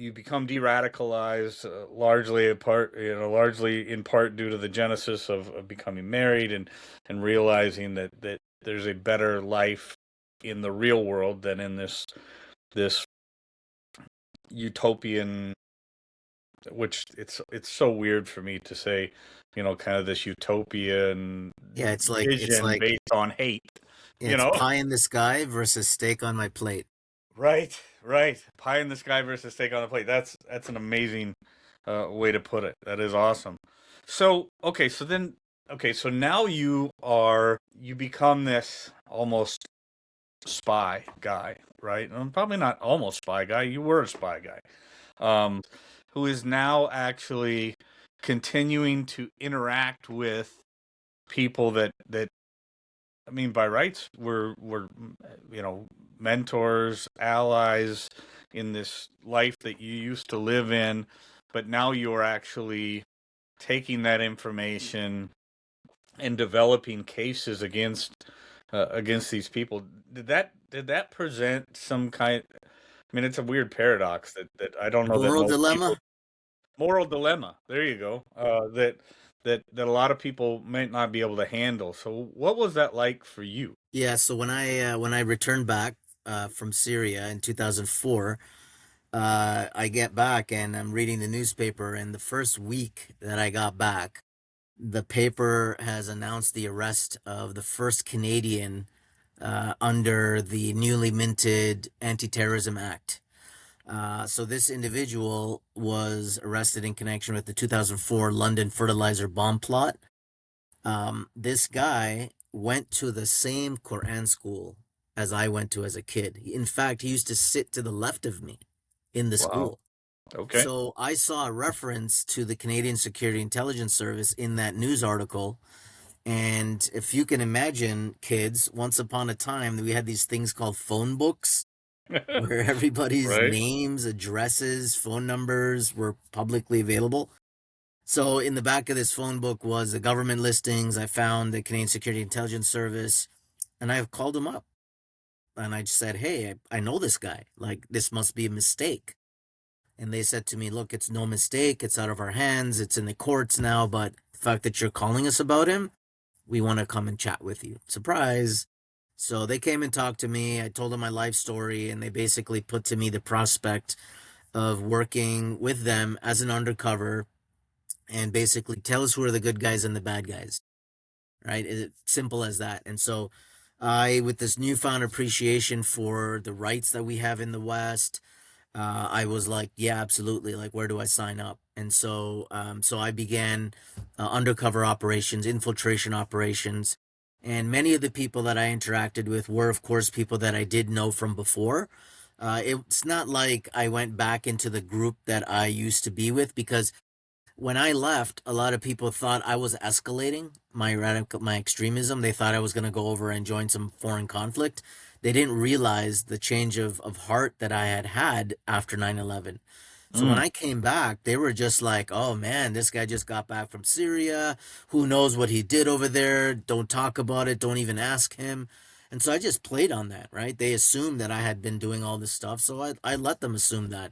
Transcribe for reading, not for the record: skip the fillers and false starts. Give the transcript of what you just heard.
you become de-radicalized, largely in part due to the genesis of becoming married and realizing that there's a better life in the real world than in this utopian, which it's so weird for me to say, kind of this utopian Yeah, it's vision like based on hate, you it's know? pie in the sky versus steak on my plate. Right, right. Pie in the sky versus steak on the plate. That's an amazing way to put it. That is awesome. So so now you become this almost spy guy, right? Probably not almost spy guy. You were a spy guy, um, who is now actually continuing to interact with people that I mean, by rights, we're mentors, allies in this life that you used to live in, but now you're actually taking that information and developing cases against these people. Did that present some kind? I mean, it's a weird paradox that I don't know that Moral most people. dilemma? Moral dilemma. There you go. That a lot of people might not be able to handle. So, what was that like for you? Yeah, so when I returned back from Syria in 2004, I get back and I'm reading the newspaper, and the first week that I got back, the paper has announced the arrest of the first Canadian under the newly minted Anti-Terrorism Act. So this individual was arrested in connection with the 2004 London fertilizer bomb plot. This guy went to the same Quran school as I went to as a kid. In fact, he used to sit to the left of me in the Wow. school. Okay. So I saw a reference to the Canadian Security Intelligence Service in that news article. And if you can imagine, kids, once upon a time, we had these things called phone books where everybody's Right. names, addresses, phone numbers were publicly available. So in the back of this phone book was the government listings. I found the Canadian Security Intelligence Service, and I called him up and I just said, "Hey, I know this guy. Like, this must be a mistake." And they said to me, "Look, it's no mistake. It's out of our hands. It's in the courts now. But the fact that you're calling us about him, we want to come and chat with you." Surprise. So they came and talked to me. I told them my life story, and they basically put to me the prospect of working with them as an undercover and basically tell us who are the good guys and the bad guys, right? It's simple as that. And so with this newfound appreciation for the rights that we have in the West, I was like, yeah, absolutely. Like, where do I sign up? And so I began undercover operations, infiltration operations. And many of the people that I interacted with were, of course, people that I did know from before. It's not like I went back into the group that I used to be with, because when I left, a lot of people thought I was escalating my extremism. They thought I was going to go over and join some foreign conflict. They didn't realize the change of heart that I had had after 9/11. So when Mm. I came back, they were just like, "Oh man, this guy just got back from Syria. Who knows what he did over there? Don't talk about it. Don't even ask him." And so I just played on that, right? They assumed that I had been doing all this stuff, so I let them assume that.